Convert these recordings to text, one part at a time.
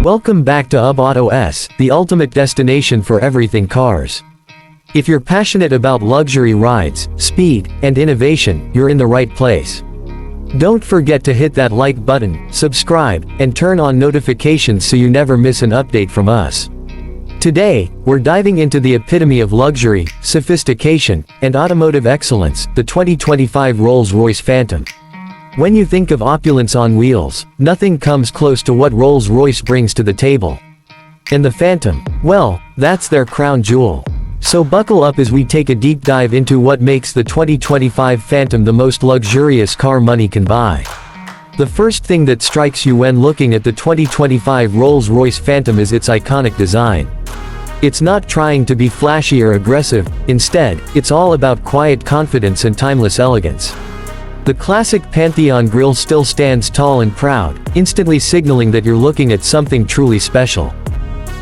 Welcome back to UbAuto, the ultimate destination for everything cars. If you're passionate about luxury rides, speed, and innovation, you're in the right place. Don't forget to hit that like button, subscribe, and turn on notifications so you never miss an update from us. Today, we're diving into the epitome of luxury, sophistication, and automotive excellence, the 2025 Rolls-Royce Phantom. When you think of opulence on wheels, nothing comes close to what Rolls-Royce brings to the table. And the Phantom, well, that's their crown jewel. So buckle up as we take a deep dive into what makes the 2025 Phantom the most luxurious car money can buy. The first thing that strikes you when looking at the 2025 Rolls-Royce Phantom is its iconic design. It's not trying to be flashy or aggressive, instead, it's all about quiet confidence and timeless elegance. The classic Pantheon grille still stands tall and proud, instantly signaling that you're looking at something truly special.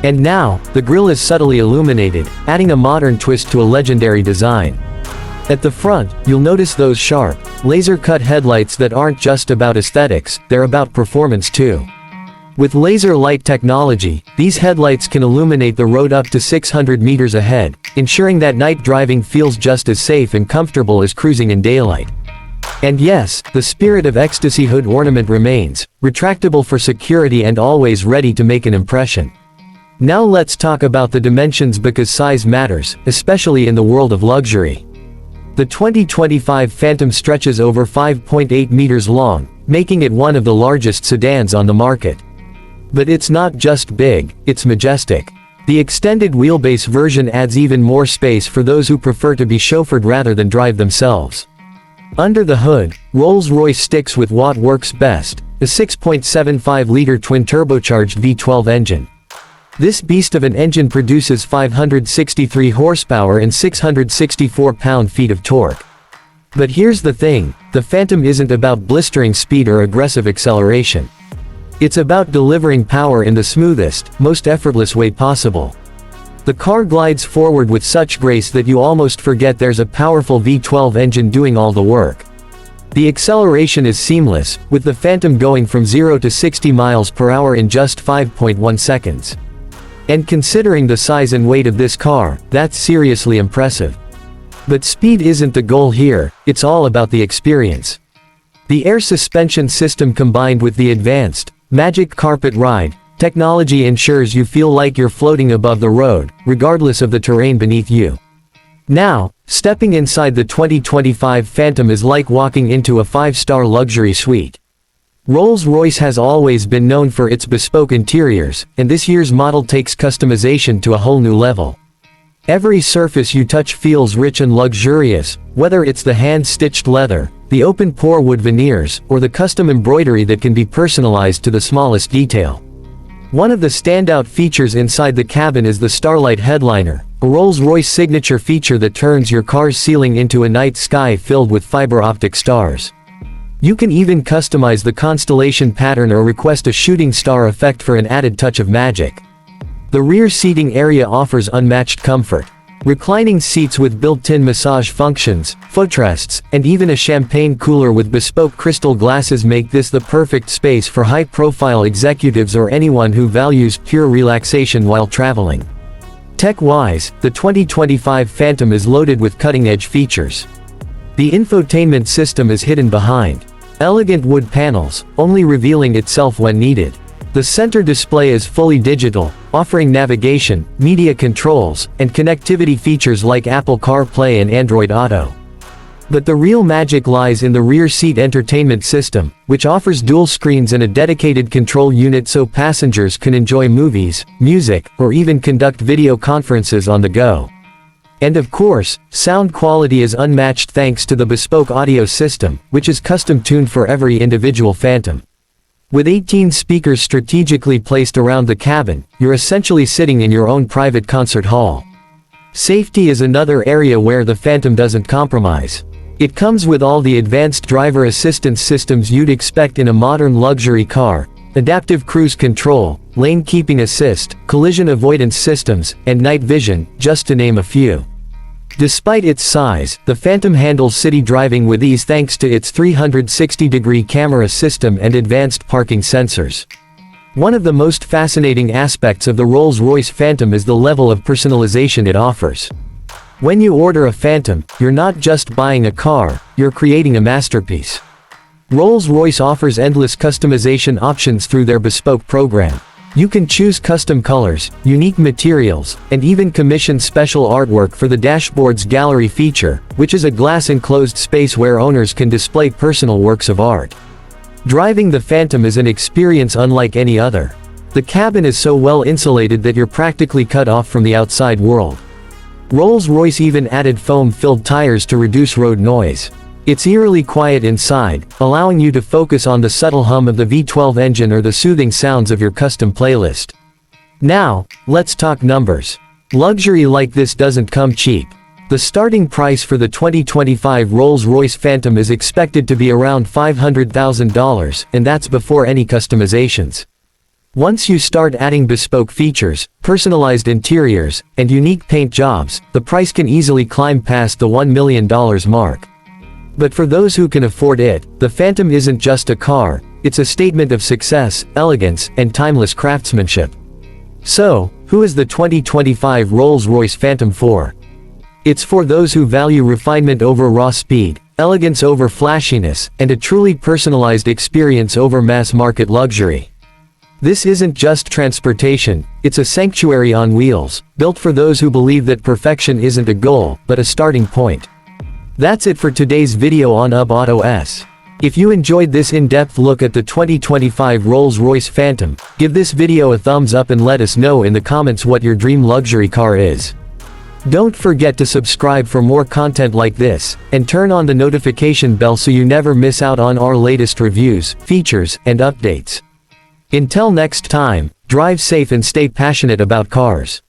And now, the grille is subtly illuminated, adding a modern twist to a legendary design. At the front, you'll notice those sharp, laser-cut headlights that aren't just about aesthetics, they're about performance too. With laser light technology, these headlights can illuminate the road up to 600 meters ahead, ensuring that night driving feels just as safe and comfortable as cruising in daylight. And yes, the spirit of ecstasy hood ornament remains, retractable for security and always ready to make an impression. Now let's talk about the dimensions because size matters, especially in the world of luxury. The 2025 Phantom stretches over 5.8 meters long, making it one of the largest sedans on the market. But it's not just big, it's majestic. The extended wheelbase version adds even more space for those who prefer to be chauffeured rather than drive themselves. Under the hood, Rolls-Royce sticks with what works best, a 6.75-liter twin-turbocharged V12 engine. This beast of an engine produces 563 horsepower and 664 pound-feet of torque. But here's the thing, the Phantom isn't about blistering speed or aggressive acceleration. It's about delivering power in the smoothest, most effortless way possible. The car glides forward with such grace that you almost forget there's a powerful V12 engine doing all the work. The acceleration is seamless, with the Phantom going from 0 to 60 miles per hour in just 5.1 seconds. And considering the size and weight of this car, that's seriously impressive. But speed isn't the goal here, it's all about the experience. The air suspension system combined with the advanced, Magic Carpet Ride technology ensures you feel like you're floating above the road, regardless of the terrain beneath you. Now, stepping inside the 2025 Phantom is like walking into a 5-star luxury suite. Rolls-Royce has always been known for its bespoke interiors, and this year's model takes customization to a whole new level. Every surface you touch feels rich and luxurious, whether it's the hand-stitched leather, the open-pore wood veneers, or the custom embroidery that can be personalized to the smallest detail. One of the standout features inside the cabin is the Starlight Headliner, a Rolls-Royce signature feature that turns your car's ceiling into a night sky filled with fiber optic stars. You can even customize the constellation pattern or request a shooting star effect for an added touch of magic. The rear seating area offers unmatched comfort. Reclining seats with built-in massage functions, footrests, and even a champagne cooler with bespoke crystal glasses make this the perfect space for high-profile executives or anyone who values pure relaxation while traveling. Tech-wise, the 2025 Phantom is loaded with cutting-edge features. The infotainment system is hidden behind elegant wood panels, only revealing itself when needed. The center display is fully digital, offering navigation, media controls, and connectivity features like Apple CarPlay and Android Auto. But the real magic lies in the rear seat entertainment system, which offers dual screens and a dedicated control unit so passengers can enjoy movies, music, or even conduct video conferences on the go. And of course, sound quality is unmatched thanks to the bespoke audio system, which is custom-tuned for every individual Phantom. With 18 speakers strategically placed around the cabin, you're essentially sitting in your own private concert hall. Safety is another area where the Phantom doesn't compromise. It comes with all the advanced driver assistance systems you'd expect in a modern luxury car: adaptive cruise control, lane keeping assist, collision avoidance systems, and night vision, just to name a few. Despite its size, the Phantom handles city driving with ease thanks to its 360-degree camera system and advanced parking sensors. One of the most fascinating aspects of the Rolls-Royce Phantom is the level of personalization it offers. When you order a Phantom, you're not just buying a car, you're creating a masterpiece. Rolls-Royce offers endless customization options through their Bespoke program. You can choose custom colors, unique materials, and even commission special artwork for the dashboard's gallery feature, which is a glass-enclosed space where owners can display personal works of art. Driving the Phantom is an experience unlike any other. The cabin is so well insulated that you're practically cut off from the outside world. Rolls-Royce even added foam-filled tires to reduce road noise. It's eerily quiet inside, allowing you to focus on the subtle hum of the V12 engine or the soothing sounds of your custom playlist. Now, let's talk numbers. Luxury like this doesn't come cheap. The starting price for the 2025 Rolls-Royce Phantom is expected to be around $500,000, and that's before any customizations. Once you start adding bespoke features, personalized interiors, and unique paint jobs, the price can easily climb past the $1 million mark. But for those who can afford it, the Phantom isn't just a car, it's a statement of success, elegance, and timeless craftsmanship. So, who is the 2025 Rolls-Royce Phantom for? It's for those who value refinement over raw speed, elegance over flashiness, and a truly personalized experience over mass-market luxury. This isn't just transportation, it's a sanctuary on wheels, built for those who believe that perfection isn't a goal, but a starting point. That's it for today's video on UBAuto. If you enjoyed this in-depth look at the 2025 Rolls-Royce Phantom, give this video a thumbs up and let us know in the comments what your dream luxury car is. Don't forget to subscribe for more content like this, and turn on the notification bell so you never miss out on our latest reviews, features, and updates. Until next time, drive safe and stay passionate about cars.